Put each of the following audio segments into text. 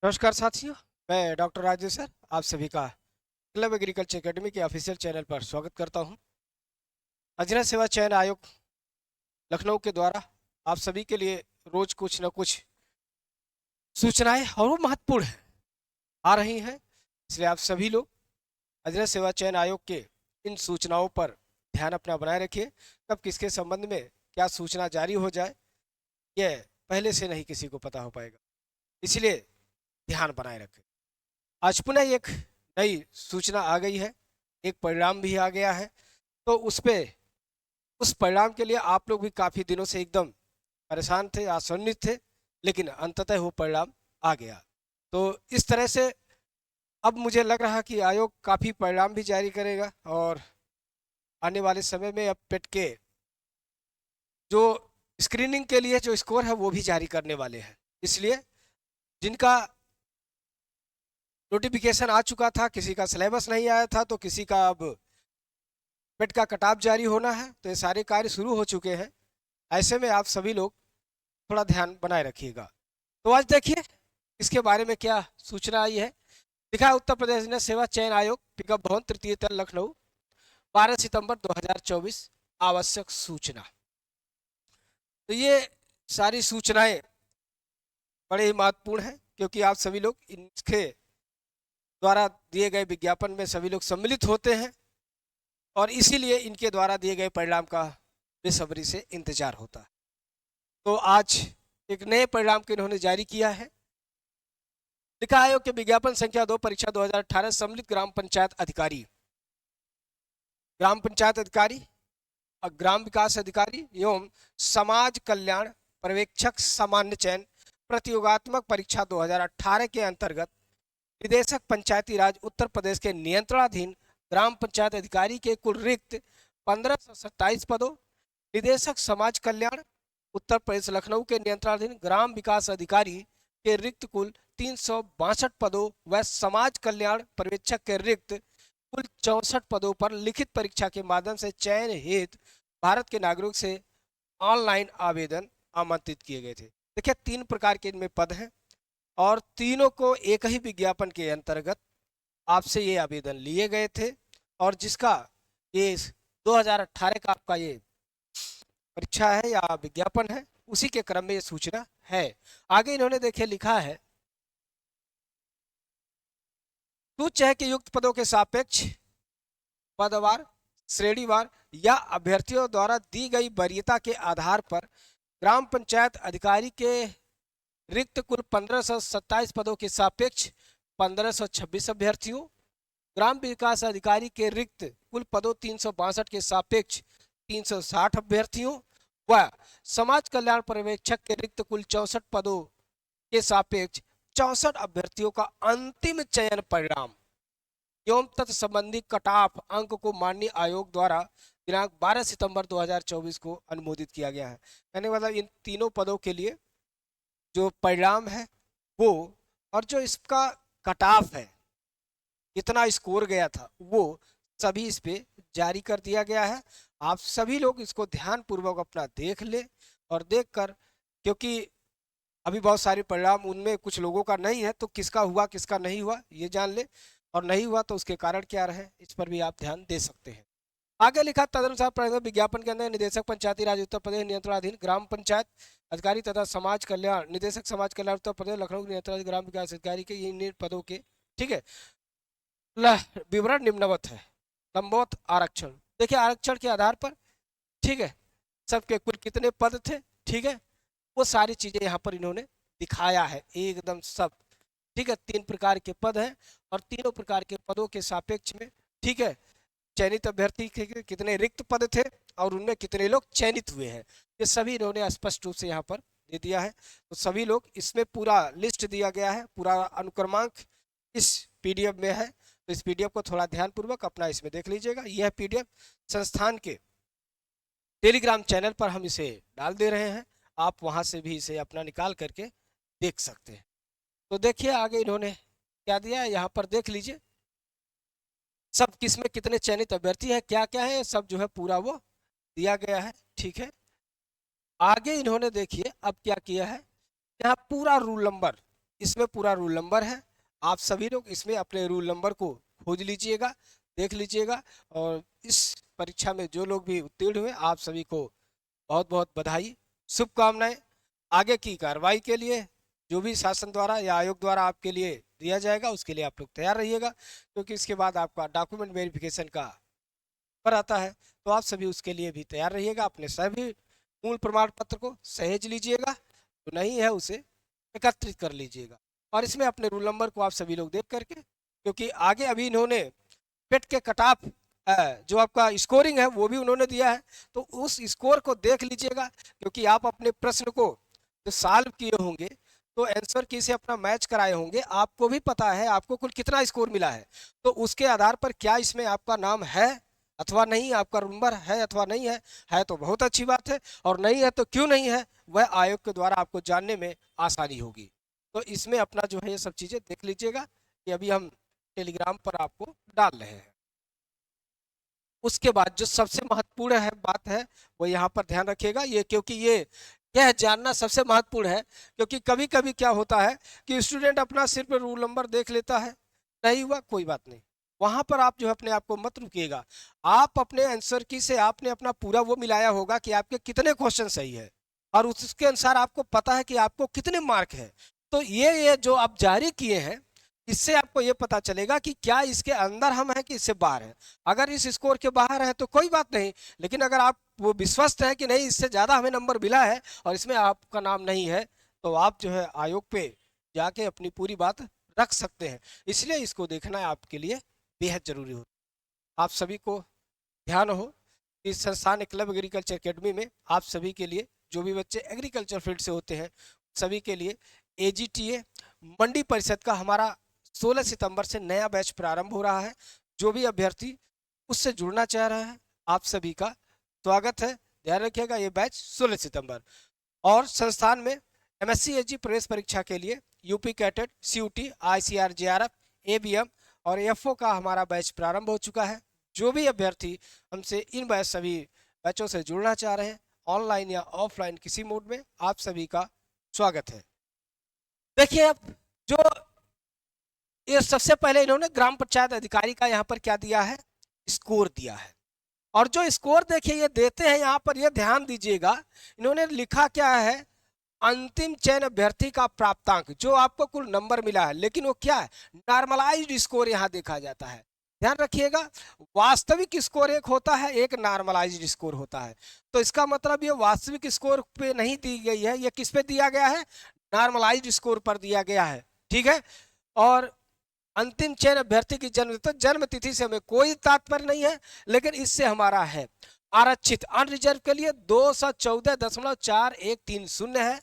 नमस्कार साथियों। मैं डॉक्टर राजेश सर आप सभी का क्लब एग्रीकल्चर एकेडमी के ऑफिशियल चैनल पर स्वागत करता हूं। अजनर सेवा चयन आयोग लखनऊ के द्वारा आप सभी के लिए रोज कुछ न कुछ सूचनाएं और वो महत्वपूर्ण है आ रही हैं, इसलिए आप सभी लोग अजनर सेवा चयन आयोग के इन सूचनाओं पर ध्यान अपना बनाए रखिए। कब किसके संबंध में क्या सूचना जारी हो जाए यह पहले से नहीं किसी को पता हो पाएगा, इसलिए ध्यान बनाए रखें। आज पुनः एक नई सूचना आ गई है, एक परिणाम भी आ गया है। तो उस परिणाम के लिए आप लोग भी काफी दिनों से एकदम परेशान थे, आशंकित थे, लेकिन अंततः वो परिणाम आ गया। तो इस तरह से अब मुझे लग रहा कि आयोग काफी परिणाम भी जारी करेगा और आने वाले समय में अब पेट के जो स्क्रीनिंग के लिए जो स्कोर है वो भी जारी करने वाले हैं। इसलिए जिनका नोटिफिकेशन आ चुका था, किसी का सिलेबस नहीं आया था, तो किसी का अब पेट का कटाव जारी होना है, तो ये सारे कार्य शुरू हो चुके हैं। ऐसे में आप सभी लोग थोड़ा ध्यान बनाए रखिएगा। तो आज देखिए इसके बारे में क्या सूचना आई है। लिखा है उत्तर प्रदेश ने सेवा चयन आयोग पिकअप भवन तृतीय तल लखनऊ 12 सितंबर 2024 आवश्यक सूचना। तो ये सारी सूचनाएं बड़े ही महत्वपूर्ण हैं, क्योंकि आप सभी लोग इनके द्वारा दिए गए विज्ञापन में सभी लोग सम्मिलित होते हैं और इसीलिए इनके द्वारा दिए गए परिणाम का बेसब्री से इंतजार होता है। तो आज एक नए परिणाम को इन्होंने जारी किया है। लिखा आयोग के विज्ञापन संख्या 2 परीक्षा 2018 सम्मिलित ग्राम पंचायत अधिकारी और ग्राम विकास अधिकारी एवं समाज कल्याण पर्यवेक्षक सामान्य चयन प्रतियोगात्मक परीक्षा 2018 के अंतर्गत निदेशक पंचायती राज उत्तर प्रदेश के नियंत्रणाधीन ग्राम पंचायत अधिकारी के कुल रिक्त 1527 पदों, निदेशक समाज कल्याण उत्तर प्रदेश लखनऊ के नियंत्रणाधीन ग्राम विकास अधिकारी के रिक्त कुल 362 पदों व समाज कल्याण पर्यवेक्षक के रिक्त कुल 64 पदों पर लिखित परीक्षा के माध्यम से चयन हेतु भारत के नागरिक से ऑनलाइन आवेदन आमंत्रित किए गए थे। देखिए 3 प्रकार के इनमें पद हैं और तीनों को एक ही विज्ञापन के अंतर्गत आपसे ये आवेदन लिए गए थे और जिसका ये 2018 का आपका ये परीक्षा है या विज्ञापन है, उसी के क्रम में ये सूचना है। आगे इन्होंने देखिए लिखा है सूच्य है कि युक्त पदों के सापेक्ष पदवार, श्रेणीवार या अभ्यर्थियों द्वारा दी गई वरीयता के आधार पर ग्राम पंचायत अधिकारी के रिक्त कुल 1527 पदों के सापेक्ष 1526 अभ्यर्थियों, ग्राम विकास अधिकारी के रिक्त कुल पदों 362 के सापेक्ष 360 अभ्यर्थियों व समाज कल्याण पर्यवेक्षक के रिक्त कुल 64 पदों के सापेक्ष 64 अभ्यर्थियों का अंतिम चयन परिणाम एवं तत्संबंधी कट-ऑफ अंक को माननीय आयोग द्वारा दिनांक 12 सितंबर 2024 को अनुमोदित किया गया है। कहने वाला इन तीनों पदों के लिए जो परिणाम है वो और जो इसका कट ऑफ है, कितना स्कोर गया था, वो सभी इस पे जारी कर दिया गया है। आप सभी लोग इसको ध्यान पूर्वक अपना देख ले और देखकर, क्योंकि अभी बहुत सारे परिणाम उनमें कुछ लोगों का नहीं है, तो किसका हुआ किसका नहीं हुआ ये जान ले, और नहीं हुआ तो उसके कारण क्या रहे इस पर भी आप ध्यान दे सकते हैं। आगे लिखा तदनुसार प्रदत्त विज्ञापन के अंदर निदेशक पंचायती राज उत्तर प्रदेश नियंत्रणाधीन ग्राम पंचायत अधिकारी तथा समाज कल्याण निदेशक समाज कल्याण उत्तर प्रदेश लखनऊ नियंत्रणाधीन ग्राम विकास अधिकारी के इन पदों के ठीक है विवरण निम्नवत है। लंबवत आरक्षण, देखिए आरक्षण के आधार पर ठीक है सबके कुल कितने पद थे, ठीक है वो सारी चीजें यहाँ पर इन्होंने दिखाया है एकदम सब, ठीक है 3 प्रकार के पद हैं और तीनों प्रकार के पदों के सापेक्ष में ठीक है चयनित अभ्यर्थी के कितने रिक्त पद थे और उनमें कितने लोग चयनित हुए हैं, ये सभी इन्होंने स्पष्ट रूप से यहाँ पर दे दिया है। तो सभी लोग इसमें पूरा लिस्ट दिया गया है, पूरा अनुक्रमांक इस पीडीएफ में है, तो इस पीडीएफ को थोड़ा ध्यानपूर्वक अपना इसमें देख लीजिएगा। यह पीडीएफ संस्थान के टेलीग्राम चैनल पर हम इसे डाल दे रहे हैं, आप वहां से भी इसे अपना निकाल करके देख सकते हैं। तो देखिए आगे इन्होंने क्या दिया है यहाँ पर देख लीजिए, सब किसमें कितने चयनित अभ्यर्थी हैं क्या क्या है सब जो है पूरा वो दिया गया है, ठीक है। आगे इन्होंने देखिए अब क्या किया है, यहाँ पूरा रूल नंबर इसमें पूरा रूल नंबर है। आप सभी लोग इसमें अपने रूल नंबर को खोज लीजिएगा, देख लीजिएगा। और इस परीक्षा में जो लोग भी उत्तीर्ण हुए, आप सभी को बहुत बहुत बधाई, शुभकामनाएं। आगे की कार्रवाई के लिए जो भी शासन द्वारा या आयोग द्वारा आपके लिए दिया जाएगा, उसके लिए आप लोग तैयार रहिएगा, क्योंकि इसके बाद आपका डॉक्यूमेंट वेरिफिकेशन का पर आता है। तो आप सभी उसके लिए भी तैयार रहिएगा। अपने सभी मूल प्रमाण पत्र को सहेज लीजिएगा, जो नहीं है उसे एकत्रित कर लीजिएगा। और इसमें अपने रूल नंबर को आप सभी लोग देख करके, क्योंकि आगे अभी इन्होंने पेट के कट ऑफ जो आपका स्कोरिंग है वो भी उन्होंने दिया है, तो उस स्कोर को देख लीजिएगा। क्योंकि आप अपने प्रश्न को जो सॉल्व किए होंगे, तो आंसर की से अपना मैच कराए होंगे, आपको भी पता है आपको कुल कितना स्कोर मिला है। तो उसके आधार पर क्या इसमें आपका नाम है अथवा नहीं, आपका नंबर है अथवा नहीं है तो बहुत अच्छी बात है, और नहीं है तो क्यों नहीं है, वह आयोग के द्वारा आपको जानने में आसानी होगी। तो इसमें अपना जो है ये सब चीज़ें देख लीजिएगा, कि अभी हम टेलीग्राम पर आपको डाल रहे हैं। उसके बाद जो सबसे महत्वपूर्ण है बात है, वो यहाँ पर ध्यान रखिएगा ये, क्योंकि ये यह जानना सबसे महत्वपूर्ण है। क्योंकि कभी कभी क्या होता है कि स्टूडेंट अपना सिर्फ रूल नंबर देख लेता है, नहीं हुआ कोई बात नहीं, वहां पर आप जो है अपने आप को मत रुकिएगा। आप अपने आंसर की से आपने अपना पूरा वो मिलाया होगा कि आपके कितने क्वेश्चन सही है, और उसके अनुसार आपको पता है कि आपको कितने मार्क है। तो ये जो आप जारी किए हैं, इससे आपको ये पता चलेगा कि क्या इसके अंदर हम हैं कि इससे बाहर है। अगर इस स्कोर के बाहर है तो कोई बात नहीं, लेकिन अगर आप वो विश्वस्त है कि नहीं इससे ज़्यादा हमें नंबर मिला है और इसमें आपका नाम नहीं है, तो आप जो है आयोग पे जाके अपनी पूरी बात रख सकते हैं। इसलिए इसको देखना है आपके लिए बेहद जरूरी होता है। आप सभी को ध्यान हो, इस संस्थान क्लब एग्रीकल्चर अकेडमी में आप सभी के लिए, जो भी बच्चे एग्रीकल्चर फील्ड से होते हैं, सभी के लिए AGTA मंडी परिषद का हमारा 16 सितंबर से नया बैच प्रारंभ हो रहा है। जो भी अभ्यर्थी उससे जुड़ना चाह रहा है, आप सभी का स्वागत है। ध्यान रखिएगा ये बैच 16 सितंबर। और संस्थान में MSc AG प्रवेश परीक्षा के लिए UP CATET, CUT, ICR, JRF, ABM और FO का हमारा बैच प्रारंभ हो चुका है। जो भी अभ्यर्थी हमसे इन बैच सभी बैचों से जुड़ना चाह रहे हैं, ऑनलाइन या ऑफलाइन किसी मोड में, आप सभी का स्वागत है। देखिए अब जो ये सबसे पहले इन्होंने ग्राम पंचायत अधिकारी का यहाँ पर क्या दिया है, स्कोर दिया है। और जो स्कोर देखिए ये देते हैं यहाँ पर, ये ध्यान दीजिएगा, इन्होंने लिखा क्या है, अंतिम चयन अभ्यर्थी का प्राप्तांक, जो आपको कुल नंबर मिला है, लेकिन वो क्या है, नॉर्मलाइज्ड स्कोर यहाँ देखा जाता है। ध्यान रखिएगा, वास्तविक स्कोर एक होता है, एक नॉर्मलाइज्ड स्कोर होता है। तो इसका मतलब ये वास्तविक स्कोर पे नहीं दी गई है, ये किस पे दिया गया है, नॉर्मलाइज्ड स्कोर पर दिया गया है। ठीक है। और अंतिम चयन अभ्यर्थी की जन्म, तो जन्म तिथि से हमें कोई तात्पर्य नहीं है, लेकिन इससे हमारा है आरक्षित अनरिजर्व के लिए 214.4130 है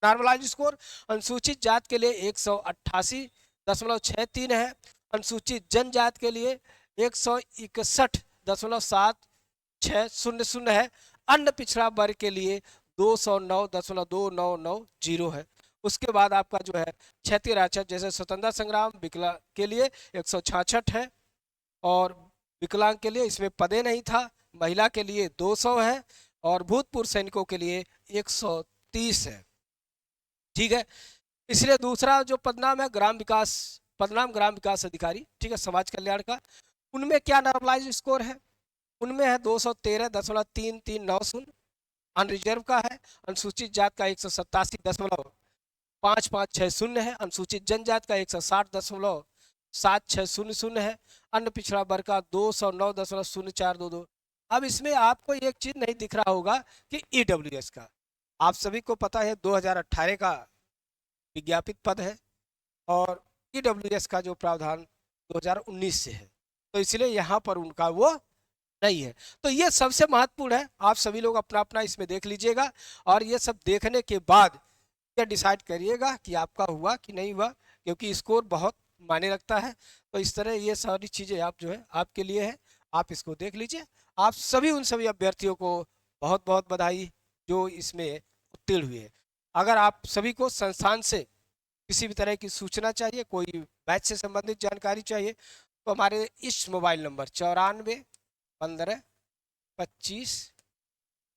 नॉर्मलाइज स्कोर। अनुसूचित जात के लिए 188.63 है। अनुसूचित जनजात के लिए 161.7600 है। अन्य पिछड़ा वर्ग के लिए 209.2990 है। उसके बाद आपका जो है क्षेत्रीय राजस्व, जैसे स्वतंत्रता संग्राम विकलांग के लिए 166 है, और विकलांग के लिए इसमें पदे नहीं था। महिला के लिए 200 है, और भूतपूर्व सैनिकों के लिए 130 है। ठीक है। इसलिए दूसरा जो पदनाम है ग्राम विकास, पदनाम ग्राम विकास अधिकारी, ठीक है, समाज कल्याण का, उनमें क्या नॉर्मलाइज स्कोर है, उनमें है 213.3390, अनरिजर्व का है। अनुसूचित जात का 187.5560 है। अनुसूचित जनजात का 160.7600 है। अन्य पिछड़ा वर्ग का 209.0422। अब इसमें आपको एक चीज नहीं दिख रहा होगा कि EWS का, आप सभी को पता है 2018 का विज्ञापित पद है, और EWS का जो प्रावधान 2019 से है, तो इसलिए यहाँ पर उनका वो नहीं है। तो ये सबसे महत्वपूर्ण है, आप सभी लोग अपना अपना इसमें देख लीजिएगा, और ये सब देखने के बाद ये डिसाइड करिएगा कि आपका हुआ कि नहीं हुआ, क्योंकि स्कोर बहुत मायने रखता है। तो इस तरह ये सारी चीज़ें आप जो है आपके लिए है, आप इसको देख लीजिए। आप सभी उन सभी अभ्यर्थियों को बहुत बहुत बधाई जो इसमें उत्तीर्ण हुए। अगर आप सभी को संस्थान से किसी भी तरह की सूचना चाहिए, कोई बैच से संबंधित जानकारी चाहिए, तो हमारे इस मोबाइल नंबर 94 15 25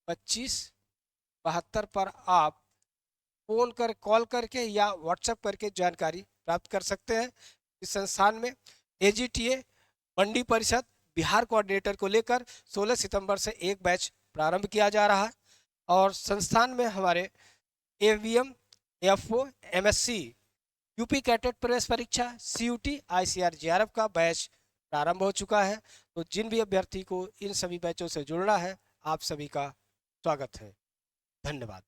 25 72 पर आप फ़ोन कर कॉल करके या व्हाट्सएप करके जानकारी प्राप्त कर सकते हैं। इस संस्थान में एजीटीए मंडी परिषद बिहार कोऑर्डिनेटर को लेकर 16 सितंबर से एक बैच प्रारंभ किया जा रहा है और संस्थान में हमारे AVM, FO, MSc, UP cadet प्रवेश परीक्षा, सीयूटी, आईसीआर, जेआरएफ का बैच प्रारंभ हो चुका है। तो जिन भी अभ्यर्थी को इन सभी बैचों से जुड़ना है, आप सभी का स्वागत है। धन्यवाद।